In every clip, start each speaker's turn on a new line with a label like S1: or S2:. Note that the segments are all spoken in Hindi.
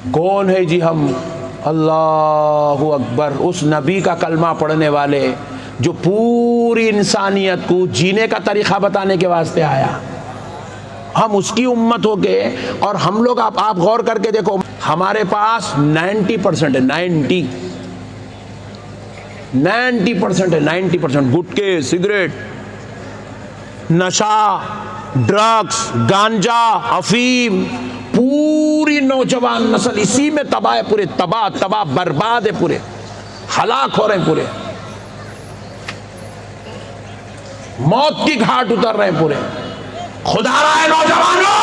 S1: कौन है जी हम? अल्लाहु अकबर, उस नबी का कलमा पढ़ने वाले जो पूरी इंसानियत को जीने का तरीक़ा बताने के वास्ते आया। हम उसकी उम्मत हो गए और हम लोग, आप गौर करके देखो, हमारे पास 90% है, 90% है, 90% गुटखे, सिगरेट, नशा, ड्रग्स, गांजा, अफीम, पूरी नौजवान नस्ल इसी में तबाह है, पूरे तबाह बर्बाद है, पूरे हलाक हो रहे हैं, पूरे मौत की घाट उतर रहे हैं पूरे। खुदा रहा है नौजवानों,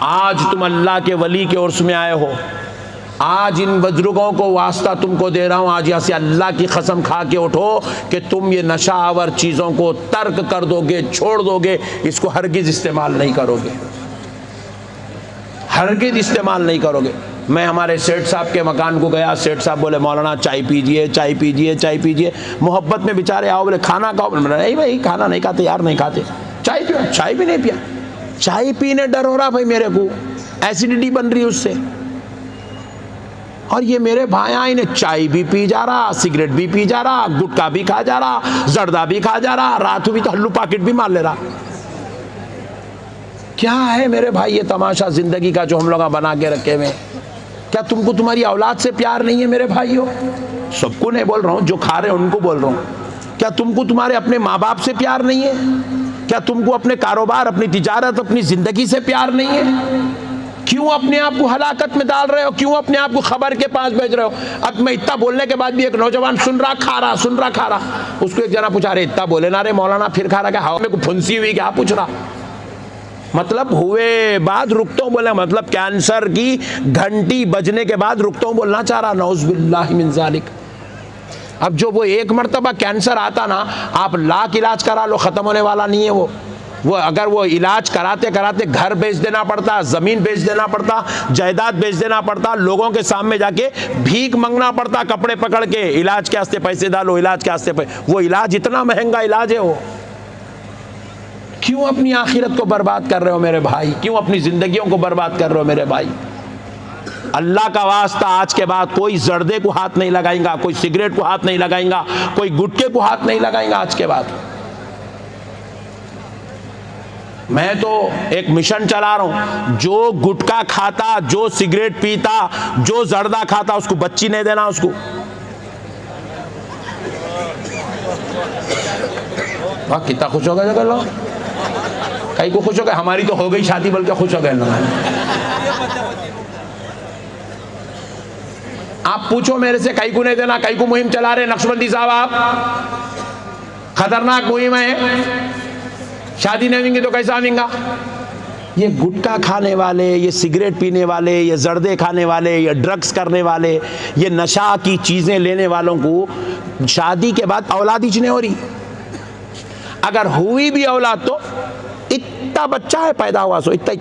S1: आज तुम अल्लाह के वली के उर्स में आए हो, आज इन बुजुर्गों को वास्ता तुमको दे रहा हूं, आज यहाँ से अल्लाह की कसम खा के उठो कि तुम ये नशावर चीज़ों को तर्क कर दोगे, छोड़ दोगे, इसको हरगिज़ इस्तेमाल नहीं करोगे, हरगिज़ इस्तेमाल नहीं करोगे। मैं हमारे सेठ साहब के मकान को गया, सेठ साहब बोले मौलाना चाय पीजिए, चाय पीजिए, चाय पीजिए। मोहब्बत में बेचारे आओ, बोले खाना खाओ। नहीं भाई, खाना नहीं खाते यार, नहीं खाते। चाय पियो, चाय भी नहीं पिया। चाय पीने डर हो रहा भाई मेरे को, एसिडिटी बन रही उससे। और ये मेरे भाई इन्हें चाय भी पी जा रहा, सिगरेट भी पी जा रहा, गुटखा भी खा जा रहा, जर्दा भी खा जा रहा, रात हुई तो हल्लू पाकिट भी मार ले रहा। क्या है मेरे भाई ये तमाशा जिंदगी का जो हम लोग बना के रखे हुए? क्या तुमको तुम्हारी औलाद से प्यार नहीं है मेरे भाइयों? सबको नहीं बोल रहा हूँ, जो खा रहे हैं उनको बोल रहा हूँ। क्या तुमको तुम्हारे अपने माँ बाप से प्यार नहीं है? क्या तुमको अपने कारोबार, अपनी तिजारत, अपनी जिंदगी से प्यार नहीं है? क्यों अपने आप को हलाकत में डाल रहे हो? क्यों अपने आप को खबर के पास भेज रहे हो? अब मैं इतना बोलने के बाद भी एक नौजवान सुन रहा खा रहा। उसको एक जना पूछा, रहे इतना बोले ना रे मौलाना, फिर खा रहा, क्या हवा में को फुंसी हुई क्या? पूछ रहा। मतलब हुए बाद रुकता हूँ बोले, मतलब कैंसर की घंटी बजने के बाद रुकता हूँ बोलना चाह रहा। नौज़ुबिल्लाहि मिन ज़ालिक। अब जो वो एक मरतबा कैंसर आता ना, आप लाख इलाज करा लो, ख़त्म होने वाला नहीं है वो अगर वो इलाज कराते कराते घर बेच देना पड़ता, ज़मीन बेच देना पड़ता, जायदाद बेच देना पड़ता, लोगों के सामने जाके भीख मांगना पड़ता, कपड़े पकड़ के, इलाज के वास्ते पैसे डालो, इलाज के वास्ते वो इलाज इतना महंगा इलाज है वो। क्यों अपनी आखिरत को बर्बाद कर रहे हो मेरे भाई? क्यों अपनी जिंदगियों को बर्बाद कर रहे हो मेरे भाई? अल्लाह का वास्ता, आज के बाद कोई जर्दे को हाथ नहीं लगाएगा, कोई सिगरेट को हाथ नहीं लगाएगा, कोई गुटखे को हाथ नहीं लगाएगा आज के बाद। मैं तो एक मिशन चला रहा हूं, जो गुटखा खाता, जो सिगरेट पीता, जो जर्दा खाता, उसको बच्ची नहीं देना उसको। वाह कितना खुश हो गया जगह लोग, कहीं को खुश हो गए, हमारी तो हो गई शादी बल्कि खुश हो गए ना। आप पूछो मेरे से, कहीं को नहीं देना, कहीं को मुहिम चला रहे नक्शबंदी साहब, आप खतरनाक मुहिम है, शादी नहीं देंगे तो कैसा आवेंगा? ये गुटखा खाने वाले, ये सिगरेट पीने वाले, ये जर्दे खाने वाले, ये ड्रग्स करने वाले, ये नशा की चीजें लेने वालों को शादी के बाद औलाद ही नहीं हो रही। अगर हुई भी औलाद तो इतना बच्चा है पैदा हुआ सो इतना ही,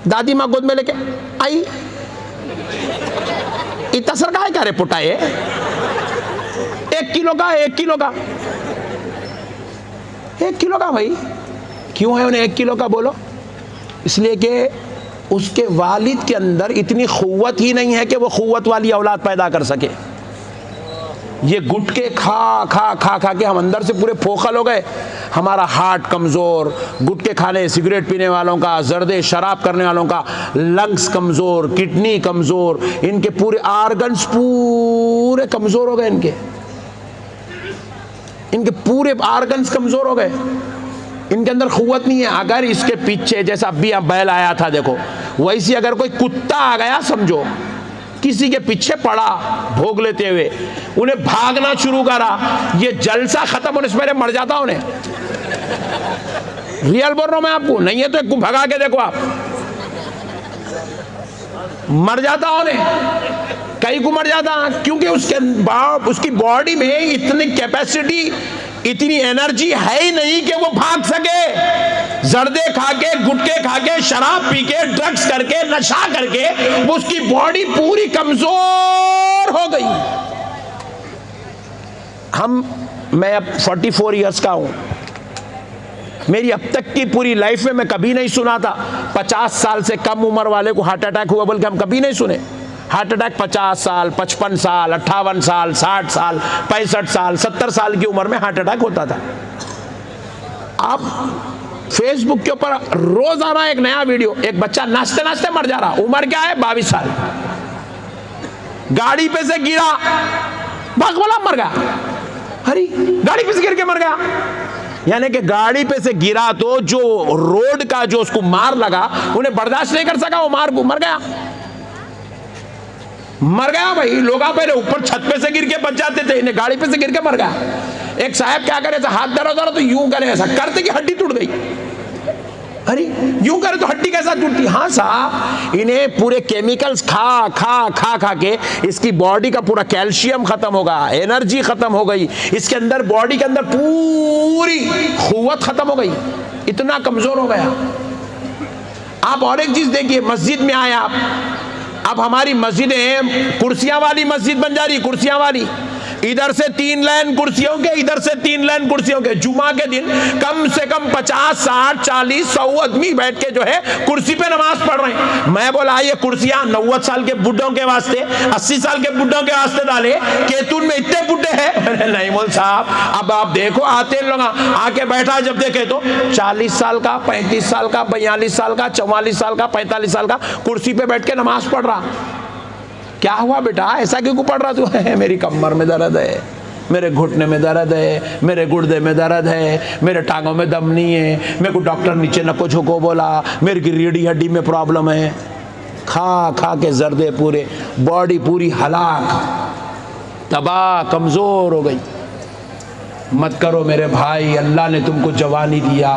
S1: दादी माँ गोद में लेके आई, इतना सर का है क्या रे पुटा? है 1 किलो का, 1 किलो का, 1 किलो का भाई। क्यों है उन्हें 1 किलो का बोलो? इसलिए कि उसके वालिद के अंदर इतनी खुव्वत ही नहीं है कि वो खुव्वत वाली औलाद पैदा कर सके। ये गुटके खा खा खा खा के हम अंदर से पूरे फोखल हो गए। हमारा हार्ट कमज़ोर, गुटके खाने सिगरेट पीने वालों का, जर्दे शराब करने वालों का लंग्स कमज़ोर, किडनी कमज़ोर, इनके पूरे आर्गन्स पूरे कमज़ोर हो गए, इनके पूरे आर्गन्स कमज़ोर हो गए, इनके अंदर क़ुव्वत नहीं है। अगर इसके पीछे जैसा अभी बैल आया था देखो, वैसी अगर कोई कुत्ता आ गया समझो, किसी के पीछे पड़ा भोग लेते हुए, उन्हें भागना शुरू करा, ये जलसा खत्म होने से पहले मर जाता उन्हें। रियल बोल रहा हूं मैं आपको, नहीं है तो एक को भगा के देखो आप, मर जाता उन्हें, कई को मर जाता, क्योंकि उसकी बॉडी में इतनी कैपेसिटी, इतनी एनर्जी है ही नहीं कि वो भाग सके। जर्दे खा के, गुटके खा के, शराब पी के, ड्रग्स करके, नशा करके उसकी बॉडी पूरी कमजोर हो गई। मैं अब 44 इयर्स का हूं, मेरी अब तक की पूरी लाइफ में मैं कभी नहीं सुना था 50 साल से कम उम्र वाले को हार्ट अटैक हुआ बोल के, हम कभी नहीं सुने। हार्ट अटैक 50 साल, 55 साल, 58 साल, 60 साल, 65 साल, 70 साल की उम्र में हार्ट अटैक होता था। अब फेसबुक के ऊपर रोजाना एक नया वीडियो, एक बच्चा नाचते नाचते मर जा रहा, उम्र क्या है 22 साल, गाड़ी पे से गिरा, भाग बोला मर गया। अरे गाड़ी पे से गिर के मर गया, यानी कि गाड़ी पे से गिरा तो जो रोड का जो उसको मार लगा उन्हें बर्दाश्त नहीं कर सका, वो मार को मर गया। मर गया भाई। लोग पहले ऊपर छत पे से गिर के बच जाते थे, इन्हें गाड़ी पे से गिर के मर गया। एक साहब क्या करे, हाथ दर्द हो रहा तो यूं करे, ऐसा करते कि हड्डी टूट गई। अरे यूं करे तो हड्डी कैसा टूटती? हाँ साहब, इन्हें पूरे केमिकल्स खा खा खा खा के इसकी बॉडी का पूरा कैल्शियम खत्म हो गया, एनर्जी खत्म हो गई, इसके अंदर बॉडी के अंदर पूरी कुव्वत खत्म हो गई, इतना कमजोर हो गया। आप और एक चीज देखिए, मस्जिद में आए आप, अब हमारी मस्जिदें कुर्सियां वाली मस्जिद बन जा रही, कुर्सियां वाली, इधर से 3 लाइन कुर्सियों के, इधर से 3 लाइन कुर्सियों के। जुमा के दिन कम से कम 50, 60, 40, 100 आदमी बैठ के जो है कुर्सी पे नमाज पढ़ रहे हैं। मैं बोला ये कुर्सियां 90 साल के बुड्ढों के वास्ते, 80 साल के बुड्ढों के वास्ते डाले, केतुन में इतने बुड्ढे हैं? नहीं बोल साहब, अब आप देखो आते लोग आके बैठा, जब देखे तो 40 साल का, 35 साल का, 42 साल का, 44 साल का, 45 साल का कुर्सी पे बैठ के नमाज पढ़ रहा। क्या हुआ बेटा, ऐसा क्यों पढ़ रहा तू? है मेरी कमर में दर्द है, मेरे घुटने में दर्द है, मेरे गुर्दे में दर्द है, मेरे टांगों में दम नहीं है, मेरे को डॉक्टर नीचे नको झुको बोला, मेरी रीढ़ी हड्डी में प्रॉब्लम है। खा खा के जर्दे, पूरे बॉडी पूरी हलाक, तबाह, कमजोर हो गई। मत करो मेरे भाई, अल्लाह ने तुमको जवानी दिया,